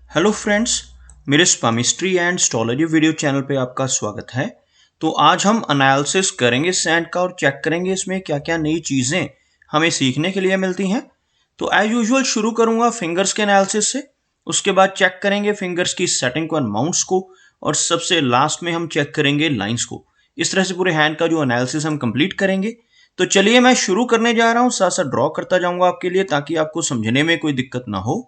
Hello friends, मेरे स्पामिस्ट्री and astrology video channel पे आपका स्वागत है। तो आज हम एनालिसिस करेंगे सैंड का और चेक करेंगे इसमें क्या क्या नई चीज़ें हमें सीखने के लिए मिलती हैं। तो एज यूजुअल शुरू करूंगा फिंगर्स के एनालिसिस से, उसके बाद चेक करेंगे फिंगर्स की सेटिंग को एंड माउंट्स को, और सबसे लास्ट में हम चेक करेंगे लाइंस को। इस तरह से पूरे हैंड का जो एनालिसिस हम कंप्लीट करेंगे। तो चलिए मैं शुरू करने जा रहा हूँ, साथ साथ ड्रॉ करता जाऊंगा आपके लिए ताकि आपको समझने में कोई दिक्कत ना हो।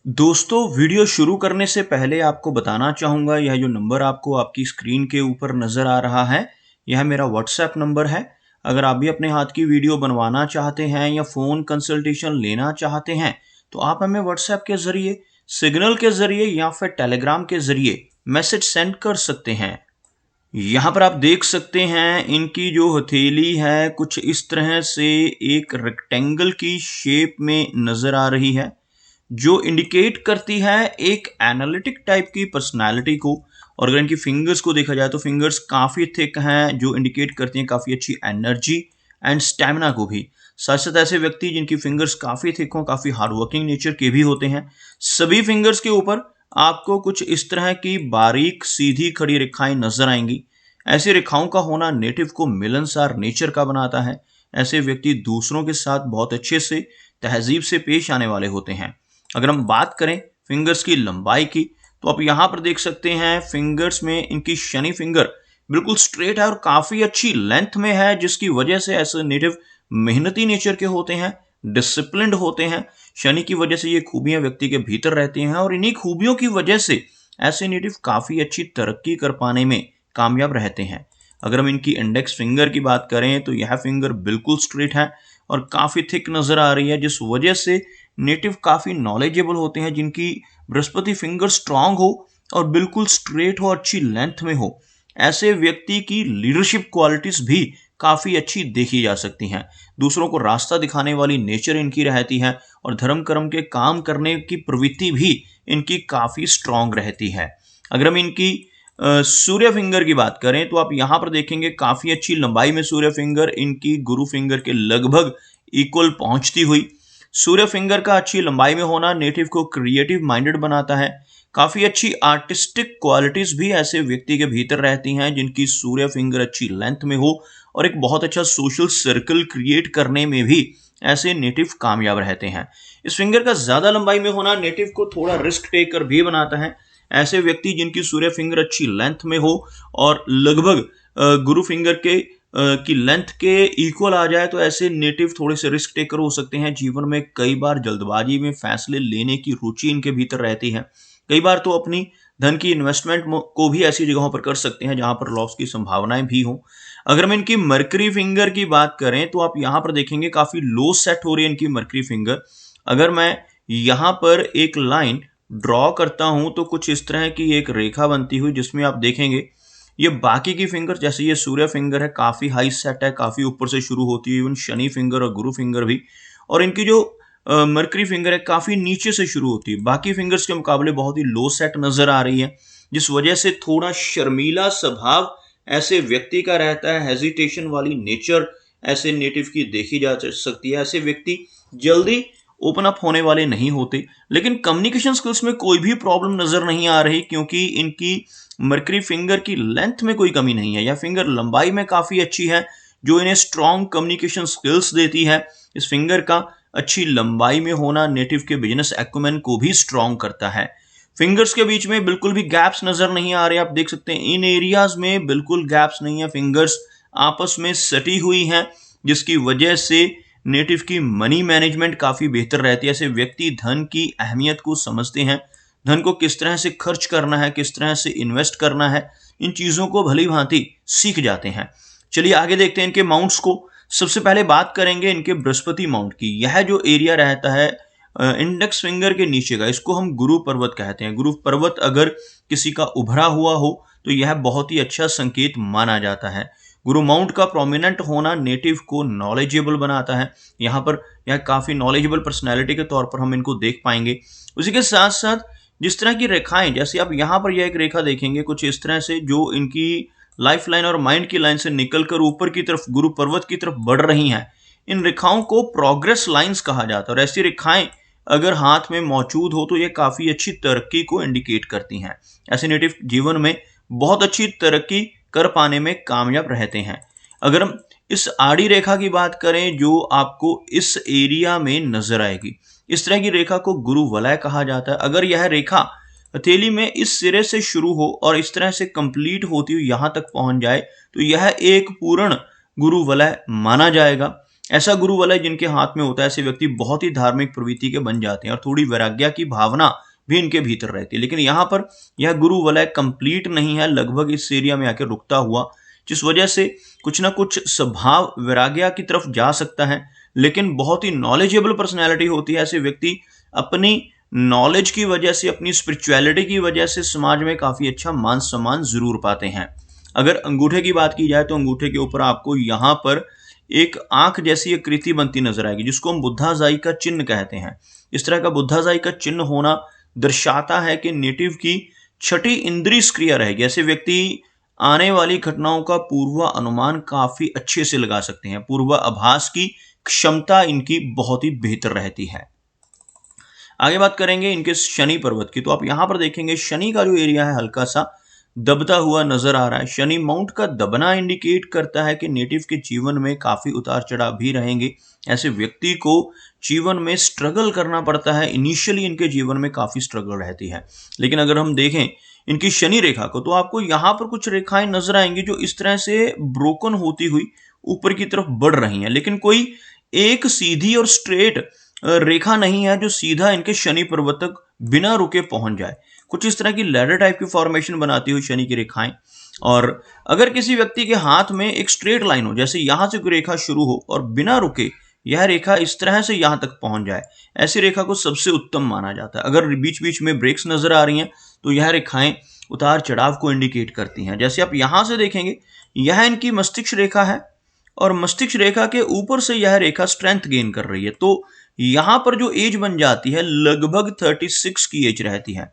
दोस्तों, वीडियो शुरू करने से पहले आपको बताना चाहूँगा, यह जो नंबर आपको आपकी स्क्रीन के ऊपर नज़र आ रहा है, यह मेरा व्हाट्सएप नंबर है। अगर आप भी अपने हाथ की वीडियो बनवाना चाहते हैं या फ़ोन कंसल्टेशन लेना चाहते हैं तो आप हमें व्हाट्सएप के ज़रिए, सिग्नल के ज़रिए या फिर टेलीग्राम के ज़रिए मैसेज सेंड कर सकते हैं। यहाँ पर आप देख सकते हैं इनकी जो हथेली है कुछ इस तरह से एक रेक्टेंगल की शेप में नज़र आ रही है, जो इंडिकेट करती है एक एनालिटिक टाइप की पर्सनालिटी को। और अगर इनकी फिंगर्स को देखा जाए तो फिंगर्स काफ़ी थिक हैं, जो इंडिकेट करती हैं काफ़ी अच्छी एनर्जी एंड स्टैमिना को भी। साथ साथ ऐसे व्यक्ति जिनकी फिंगर्स काफ़ी थिक हों, काफ़ी हार्डवर्किंग नेचर के भी होते हैं। सभी फिंगर्स के ऊपर आपको कुछ इस तरह की बारीक सीधी खड़ी रेखाएं नजर आएंगी। ऐसी रेखाओं का होना नेटिव को मिलनसार नेचर का बनाता है। ऐसे व्यक्ति दूसरों के साथ बहुत अच्छे से तहजीब से पेश आने वाले होते हैं। अगर हम बात करें फिंगर्स की लंबाई की तो आप यहाँ पर देख सकते हैं फिंगर्स में इनकी शनि फिंगर बिल्कुल स्ट्रेट है और काफ़ी अच्छी लेंथ में है, जिसकी वजह से ऐसे नेटिव मेहनती नेचर के होते हैं, डिसिप्लिन्ड होते हैं। शनि की वजह से ये खूबियां व्यक्ति के भीतर रहती हैं और इन्हीं खूबियों की वजह से ऐसे नेटिव काफ़ी अच्छी तरक्की कर पाने में कामयाब रहते हैं। अगर हम इनकी इंडेक्स फिंगर की बात करें तो यह फिंगर बिल्कुल स्ट्रेट है और काफ़ी थिक नज़र आ रही है, जिस वजह से नेटिव काफ़ी नॉलेजेबल होते हैं, जिनकी बृहस्पति फिंगर स्ट्रांग हो और बिल्कुल स्ट्रेट हो, अच्छी लेंथ में हो। ऐसे व्यक्ति की लीडरशिप क्वालिटीज भी काफ़ी अच्छी देखी जा सकती हैं। दूसरों को रास्ता दिखाने वाली नेचर इनकी रहती है और धर्म कर्म के काम करने की प्रवृत्ति भी इनकी काफ़ी स्ट्रांग रहती है। अगर हम इनकी सूर्य फिंगर की बात करें तो आप यहाँ पर देखेंगे काफ़ी अच्छी लंबाई में सूर्य फिंगर इनकी गुरु फिंगर के लगभग इक्वल पहुंचती हुई। सूर्य फिंगर का अच्छी लंबाई में होना नेटिव को क्रिएटिव माइंडेड बनाता है। काफ़ी अच्छी आर्टिस्टिक क्वालिटीज़ भी ऐसे व्यक्ति के भीतर रहती हैं जिनकी सूर्य फिंगर अच्छी लेंथ में हो, और एक बहुत अच्छा सोशल सर्कल क्रिएट करने में भी ऐसे नेटिव कामयाब रहते हैं। इस फिंगर का ज़्यादा लंबाई में होना नेटिव को थोड़ा रिस्क टेकर भी बनाता है। ऐसे व्यक्ति जिनकी सूर्य फिंगर अच्छी लेंथ में हो और लगभग गुरु फिंगर के की लेंथ के इक्वल आ जाए तो ऐसे नेटिव थोड़े से रिस्क टेकर हो सकते हैं। जीवन में कई बार जल्दबाजी में फैसले लेने की रुचि इनके भीतर रहती है। कई बार तो अपनी धन की इन्वेस्टमेंट को भी ऐसी जगहों पर कर सकते हैं जहां पर लॉस की संभावनाएं भी हों। अगर हम इनकी मरकरी फिंगर की बात करें तो आप यहाँ पर देखेंगे काफ़ी लो सेट हो रही है इनकी मरकरी फिंगर। अगर मैं यहाँ पर एक लाइन ड्रॉ करता हूँ तो कुछ इस तरह की एक रेखा बनती हुई, जिसमें आप देखेंगे ये बाकी की फिंगर, जैसे ये सूर्य फिंगर है काफ़ी हाई सेट है, काफ़ी ऊपर से शुरू होती है, इवन शनि फिंगर और गुरु फिंगर भी। और इनकी जो मरकरी फिंगर है काफ़ी नीचे से शुरू होती है, बाकी फिंगर्स के मुकाबले बहुत ही लो सेट नज़र आ रही है, जिस वजह से थोड़ा शर्मीला स्वभाव ऐसे व्यक्ति का रहता है। हेजिटेशन वाली नेचर ऐसे नेटिव की देखी जा सकती है। ऐसे व्यक्ति जल्दी ओपन अप होने वाले नहीं होते, लेकिन कम्युनिकेशन स्किल्स में कोई भी प्रॉब्लम नज़र नहीं आ रही, क्योंकि इनकी मरकरी फिंगर की लेंथ में कोई कमी नहीं है। यह फिंगर लंबाई में काफ़ी अच्छी है, जो इन्हें स्ट्रॉन्ग कम्युनिकेशन स्किल्स देती है। इस फिंगर का अच्छी लंबाई में होना नेटिव के बिजनेस एक्यूमेन को भी स्ट्रॉन्ग करता है। फिंगर्स के बीच में बिल्कुल भी गैप्स नज़र नहीं आ रहे, आप देख सकते हैं इन एरियाज में बिल्कुल गैप्स नहीं है, फिंगर्स आपस में सटी हुई हैं, जिसकी वजह से नेटिव की मनी मैनेजमेंट काफ़ी बेहतर रहती है। ऐसे व्यक्ति धन की अहमियत को समझते हैं, धन को किस तरह से खर्च करना है, किस तरह से इन्वेस्ट करना है, इन चीज़ों को भली भांति सीख जाते हैं। चलिए आगे देखते हैं इनके माउंट्स को। सबसे पहले बात करेंगे इनके बृहस्पति माउंट की। यह जो एरिया रहता है इंडेक्स फिंगर के नीचे का, इसको हम गुरु पर्वत कहते हैं। गुरु पर्वत अगर किसी का उभरा हुआ हो तो यह बहुत ही अच्छा संकेत माना जाता है। गुरु माउंट का प्रोमिनेंट होना नेटिव को नॉलेजेबल बनाता है। यहाँ पर यह काफ़ी नॉलेजेबल पर्सनैलिटी के तौर पर हम इनको देख पाएंगे। उसी के साथ साथ जिस तरह की रेखाएं, जैसे आप यहाँ पर यह एक रेखा देखेंगे कुछ इस तरह से, जो इनकी लाइफ लाइन और माइंड की लाइन से निकलकर ऊपर की तरफ गुरु पर्वत की तरफ बढ़ रही हैं, इन रेखाओं को प्रोग्रेस लाइंस कहा जाता है। और ऐसी रेखाएं अगर हाथ में मौजूद हो तो ये काफी अच्छी तरक्की को इंडिकेट करती हैं। ऐसे नेटिव जीवन में बहुत अच्छी तरक्की कर पाने में कामयाब रहते हैं। अगर हम इस आड़ी रेखा की बात करें जो आपको इस एरिया में नजर आएगी, इस तरह की रेखा को गुरु वलय कहा जाता है। अगर यह रेखा हथेली में इस सिरे से शुरू हो और इस तरह से कंप्लीट होती हुई यहां तक पहुंच जाए तो यह एक पूर्ण गुरु वलय माना जाएगा। ऐसा गुरु वलय जिनके हाथ में होता है, ऐसे व्यक्ति बहुत ही धार्मिक प्रवृत्ति के बन जाते हैं और थोड़ी वैराग्य की भावना भी इनके भीतर रहती है। लेकिन यहाँ पर यह गुरु वलय कंप्लीट नहीं है, लगभग इस एरिया में आकर रुकता हुआ, जिस वजह से कुछ ना कुछ स्वभाव वैराग्य की तरफ जा सकता है। लेकिन बहुत ही नॉलेजेबल पर्सनैलिटी होती है। ऐसे व्यक्ति अपनी नॉलेज की वजह से, अपनी स्पिरिचुअलिटी की वजह से समाज में काफी अच्छा मान सम्मान जरूर पाते हैं। अगर अंगूठे की बात की जाए तो अंगूठे के ऊपर आपको यहाँ पर एक आंख जैसी आकृति बनती नजर आएगी, जिसको हम बुद्धाजाई का चिन्ह कहते हैं। इस तरह का बुद्धाजाई का चिन्ह होना दर्शाता है कि नेटिव की छठी इंद्रिय सक्रिय रहेगी। ऐसे व्यक्ति आने वाली घटनाओं का पूर्व अनुमान काफी अच्छे से लगा सकते हैं। पूर्व आभास की क्षमता इनकी बहुत ही बेहतर रहती है। आगे बात करेंगे इनके शनि पर्वत की, तो आप यहां पर देखेंगे शनि का जो एरिया है हल्का सा दबता हुआ नजर आ रहा है। शनि माउंट का दबना इंडिकेट करता है कि नेटिव के जीवन में काफी उतार चढ़ाव भी रहेंगे। ऐसे व्यक्ति को जीवन में स्ट्रगल करना पड़ता है। इनिशियली इनके जीवन में काफी स्ट्रगल रहती है। लेकिन अगर हम देखें इनकी शनि रेखा को, तो आपको यहाँ पर कुछ रेखाएं नजर आएंगी जो इस तरह से ब्रोकन होती हुई ऊपर की तरफ बढ़ रही हैं। लेकिन कोई एक सीधी और स्ट्रेट रेखा नहीं है जो सीधा इनके शनि पर्वत तक बिना रुके पहुंच जाए। कुछ इस तरह की लैडर टाइप की फॉर्मेशन बनाती हुई शनि की रेखाएं। और अगर किसी व्यक्ति के हाथ में एक स्ट्रेट लाइन हो, जैसे यहां से कोई रेखा शुरू हो और बिना रुके यह रेखा इस तरह से यहां तक पहुंच जाए, ऐसी रेखा को सबसे उत्तम माना जाता है। अगर बीच बीच में ब्रेक्स नजर आ रही हैं तो यह रेखाएं उतार चढ़ाव को इंडिकेट करती हैं। जैसे आप यहां से देखेंगे, यह इनकी मस्तिष्क रेखा है और मस्तिष्क रेखा के ऊपर से यह रेखा स्ट्रेंथ गेन कर रही है। तो यहां पर जो एज बन जाती है लगभग 36 की एज रहती है।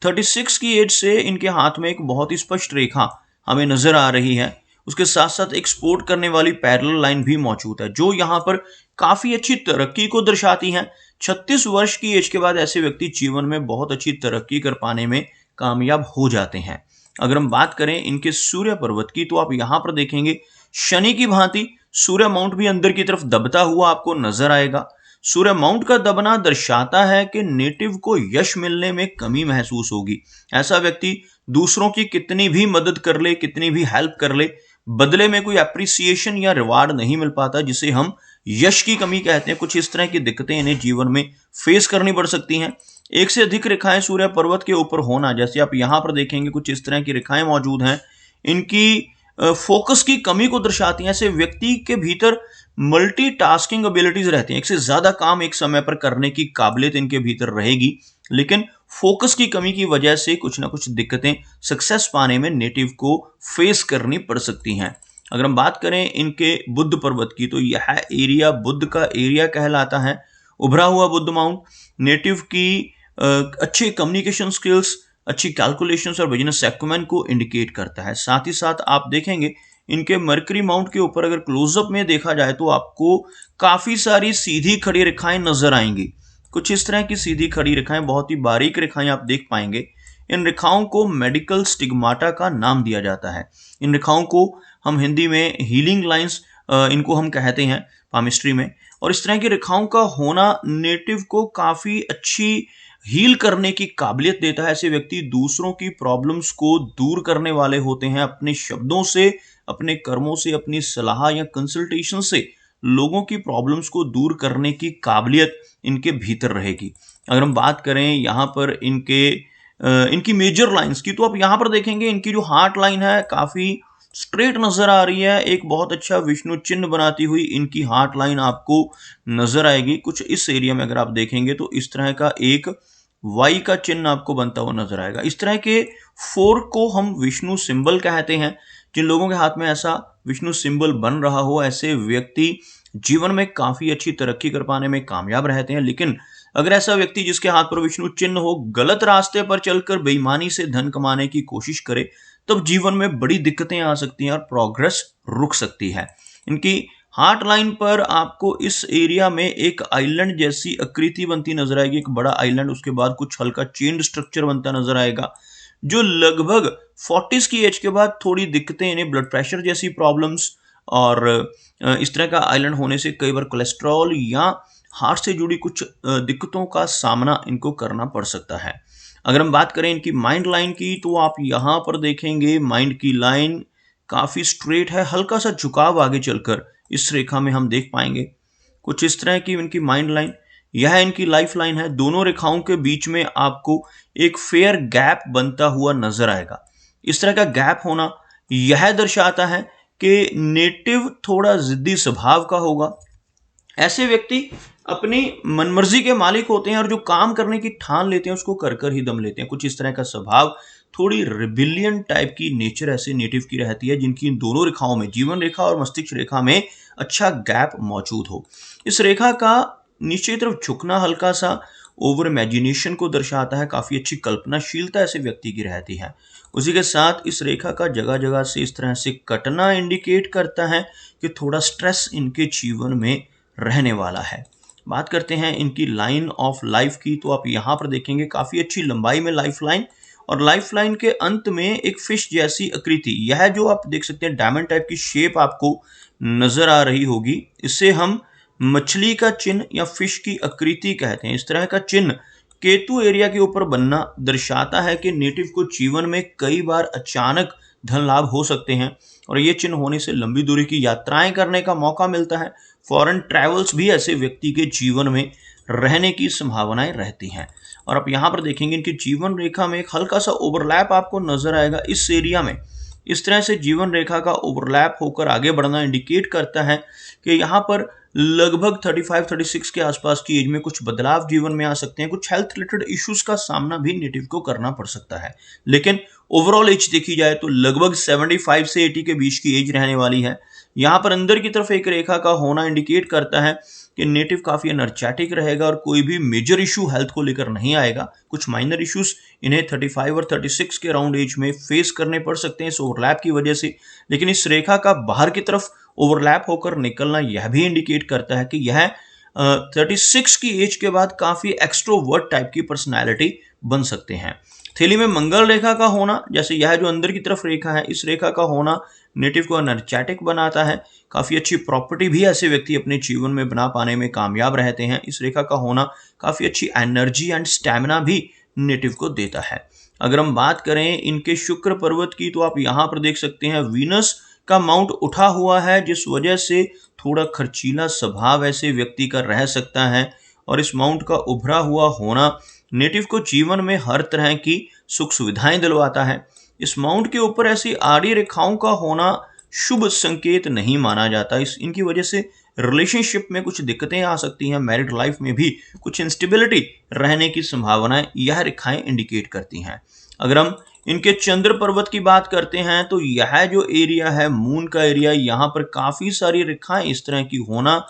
36 की एज से इनके हाथ में एक बहुत ही स्पष्ट रेखा हमें नजर आ रही है। उसके साथ साथ एक सपोर्ट करने वाली पैरेलल लाइन भी मौजूद है जो यहाँ पर काफी अच्छी तरक्की को दर्शाती है। 36 वर्ष की एज के बाद ऐसे व्यक्ति जीवन में बहुत अच्छी तरक्की कर पाने में कामयाब हो जाते हैं। अगर हम बात करें इनके सूर्य पर्वत की, तो आप यहाँ पर देखेंगे शनि की भांति सूर्य माउंट भी अंदर की तरफ दबता हुआ आपको नजर आएगा। सूर्य माउंट का दबना दर्शाता है कि नेटिव को यश मिलने में कमी महसूस होगी। ऐसा व्यक्ति दूसरों की कितनी भी मदद कर ले, कितनी भी हेल्प कर ले, बदले में कोई एप्रिसिएशन या रिवार्ड नहीं मिल पाता, जिसे हम यश की कमी कहते हैं। कुछ इस तरह की दिक्कतें इन्हें जीवन में फेस करनी पड़ सकती हैं। एक से अधिक रेखाएं सूर्य पर्वत के ऊपर होना, जैसे आप यहां पर देखेंगे कुछ इस तरह की रेखाएं मौजूद हैं, इनकी फोकस की कमी को दर्शाती हैं। ऐसे व्यक्ति के भीतर मल्टीटास्किंग एबिलिटीज रहती हैं, एक से ज्यादा काम एक समय पर करने की काबिलियत इनके भीतर रहेगी। लेकिन फोकस की कमी की वजह से कुछ ना कुछ दिक्कतें सक्सेस पाने में नेटिव को फेस करनी पड़ सकती हैं। अगर हम बात करें इनके बुद्ध पर्वत की, तो यह एरिया बुद्ध का एरिया कहलाता है। उभरा हुआ बुद्ध माउंट नेटिव की अच्छे कम्युनिकेशन स्किल्स, अच्छी कैलकुलेशंस और बिजनेस एक्यूमेन को इंडिकेट करता है। साथ ही साथ आप देखेंगे इनके मरकरी माउंट के ऊपर अगर क्लोजअप में देखा जाए तो आपको काफी सारी सीधी खड़ी रेखाएं नजर आएंगी। कुछ इस तरह की सीधी खड़ी रेखाएं, बहुत ही बारीक रेखाएं आप देख पाएंगे। इन रेखाओं को मेडिकल स्टिग्माटा का नाम दिया जाता है। इन रेखाओं को हम हिंदी में हीलिंग लाइंस इनको हम कहते हैं पामिस्ट्री में। और इस तरह की रेखाओं का होना नेटिव को काफी अच्छी हील करने की काबिलियत देता है। ऐसे व्यक्ति दूसरों की प्रॉब्लम्स को दूर करने वाले होते हैं। अपने शब्दों से, अपने कर्मों से, अपनी सलाह या कंसल्टेशन से लोगों की प्रॉब्लम्स को दूर करने की काबिलियत इनके भीतर रहेगी। अगर हम बात करें यहाँ पर इनकी मेजर लाइंस की, तो आप यहाँ पर देखेंगे इनकी जो हार्ट लाइन है काफी स्ट्रेट नजर आ रही है। एक बहुत अच्छा विष्णु चिन्ह बनाती हुई इनकी हार्ट लाइन आपको नजर आएगी। कुछ इस एरिया में अगर आप देखेंगे तो इस तरह का एक वाई का चिन्ह आपको बनता हुआ नजर आएगा। इस तरह के फोर्क को हम विष्णु सिंबल कहते हैं। जिन लोगों के हाथ में ऐसा विष्णु सिंबल बन रहा हो, ऐसे व्यक्ति जीवन में काफी अच्छी तरक्की कर पाने में कामयाब रहते हैं। लेकिन अगर ऐसा व्यक्ति जिसके हाथ पर विष्णु चिन्ह हो गलत रास्ते पर चलकर बेईमानी से धन कमाने की कोशिश करे, तब जीवन में बड़ी दिक्कतें आ सकती हैं और प्रोग्रेस रुक सकती है। इनकी हार्ट लाइन पर आपको इस एरिया में एक आइलैंड जैसी आकृति बनती नजर आएगी, एक बड़ा आइलैंड, उसके बाद कुछ हल्का चेन स्ट्रक्चर बनता नजर आएगा, जो लगभग 40s की एज के बाद थोड़ी दिक्कतें, इन्हें ब्लड प्रेशर जैसी प्रॉब्लम्स और इस तरह का आइलैंड होने से कई बार कोलेस्ट्रॉल या हार्ट से जुड़ी कुछ दिक्कतों का सामना इनको करना पड़ सकता है। अगर हम बात करें इनकी माइंड लाइन की, तो आप यहाँ पर देखेंगे माइंड की लाइन काफी स्ट्रेट है, हल्का सा झुकाव आगे चलकर इस रेखा में हम देख पाएंगे। कुछ इस तरह की इनकी माइंड लाइन, यह इनकी लाइफ लाइन है। दोनों रेखाओं के बीच में आपको एक फेयर गैप बनता हुआ नजर आएगा। इस तरह का गैप होना यह दर्शाता है कि नेटिव थोड़ा जिद्दी स्वभाव का होगा। ऐसे व्यक्ति अपनी मनमर्जी के मालिक होते हैं और जो काम करने की ठान लेते हैं उसको कर कर ही दम लेते हैं। कुछ इस तरह का स्वभाव, थोड़ी रिबिलियन टाइप की नेचर ऐसे नेटिव की रहती है, जिनकी इन दोनों रेखाओं में, जीवन रेखा और मस्तिष्क रेखा में अच्छा गैप मौजूद हो। इस रेखा का नीचे की तरफ झुकना हल्का सा ओवर इमेजिनेशन को दर्शाता है, काफी अच्छी कल्पनाशीलता ऐसे व्यक्ति की रहती है। उसी के साथ इस रेखा का जगह जगह से इस तरह से कटना इंडिकेट करता है कि थोड़ा स्ट्रेस इनके जीवन में रहने वाला है। बात करते हैं इनकी लाइन ऑफ लाइफ की, तो आप यहाँ पर देखेंगे काफी अच्छी लंबाई में लाइफ लाइन, और लाइफ लाइन के अंत में एक फिश जैसी आकृति, यह जो आप देख सकते हैं डायमंड टाइप की शेप आपको नजर आ रही होगी, इससे हम मछली का चिन्ह या फिश की आकृति कहते हैं। इस तरह का चिन्ह केतु एरिया के ऊपर बनना दर्शाता है कि नेटिव को जीवन में कई बार अचानक धन लाभ हो सकते हैं, और ये चिन्ह होने से लंबी दूरी की यात्राएं करने का मौका मिलता है। फॉरेन ट्रैवल्स भी ऐसे व्यक्ति के जीवन में रहने की संभावनाएं रहती हैं। और आप यहाँ पर देखेंगे इनकी जीवन रेखा में एक हल्का सा ओवरलैप आपको नजर आएगा इस एरिया में। इस तरह से जीवन रेखा का ओवरलैप होकर आगे बढ़ना इंडिकेट करता है कि यहाँ पर लगभग 35-36 के आसपास की एज में कुछ बदलाव जीवन में आ सकते हैं। कुछ हेल्थ रिलेटेड इश्यूज का सामना भी नेटिव को करना पड़ सकता है, लेकिन ओवरऑल एज देखी जाए तो लगभग 75 से 80 के बीच की एज रहने वाली है। यहाँ पर अंदर की तरफ एक रेखा का होना इंडिकेट करता है कि नेटिव काफी एनर्जेटिक रहेगा और कोई भी मेजर इशू हेल्थ को लेकर नहीं आएगा। कुछ माइनर इश्यूज इन्हें 35 और 36 के अराउंड एज में फेस करने पड़ सकते हैं इस ओवरलैप की वजह से, लेकिन इस रेखा का बाहर की तरफ ओवरलैप होकर निकलना यह भी इंडिकेट करता है कि यह 36 की एज के बाद काफी एक्सट्रोवर्ट टाइप की पर्सनैलिटी बन सकते हैं। थैली में मंगल रेखा का होना, जैसे यह जो अंदर की तरफ रेखा है, इस रेखा का होना नेटिव को एनर्जेटिक बनाता है। काफी अच्छी प्रॉपर्टी भी ऐसे व्यक्ति अपने जीवन में बना पाने में कामयाब रहते हैं। इस रेखा का होना काफी अच्छी एनर्जी एंड स्टैमिना भी नेटिव को देता है। अगर हम बात करें इनके शुक्र पर्वत की, तो आप यहाँ पर देख सकते हैं वीनस का माउंट उठा हुआ है, जिस वजह से थोड़ा खर्चीला स्वभाव ऐसे व्यक्ति का रह सकता है। और इस माउंट का उभरा हुआ होना नेटिव को जीवन में हर तरह की सुख सुविधाएं दिलवाता है। इस माउंट के ऊपर ऐसी आड़ी रेखाओं का होना शुभ संकेत नहीं माना जाता। इनकी वजह से रिलेशनशिप में कुछ दिक्कतें आ सकती हैं, मैरिड लाइफ में भी कुछ इंस्टेबिलिटी रहने की संभावनाएं यह रेखाएं इंडिकेट करती हैं। अगर हम इनके चंद्र पर्वत की बात करते हैं, तो यह जो एरिया है मून का एरिया, यहाँ पर काफी सारी रेखाएं इस तरह की होना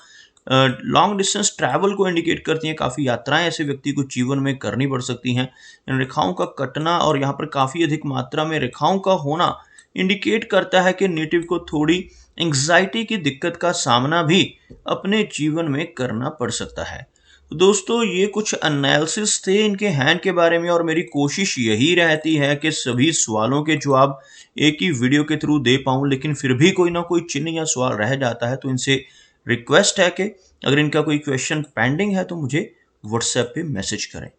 लॉन्ग डिस्टेंस ट्रैवल को इंडिकेट करती हैं। काफ़ी यात्राएं ऐसे व्यक्ति को जीवन में करनी पड़ सकती हैं। इन रेखाओं का कटना और यहाँ पर काफ़ी अधिक मात्रा में रेखाओं का होना इंडिकेट करता है कि नेटिव को थोड़ी एंग्जाइटी की दिक्कत का सामना भी अपने जीवन में करना पड़ सकता है। तो दोस्तों, ये कुछ एनालिसिस थे इनके हैंड के बारे में, और मेरी कोशिश यही रहती है कि सभी सवालों के जवाब एक ही वीडियो के थ्रू दे पाऊँ, लेकिन फिर भी कोई ना कोई चिन्ह या सवाल रह जाता है। तो इनसे रिक्वेस्ट है कि अगर इनका कोई क्वेश्चन पेंडिंग है तो मुझे व्हाट्सएप पे मैसेज करें।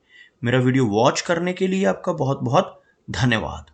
मेरा वीडियो वॉच करने के लिए आपका बहुत बहुत धन्यवाद।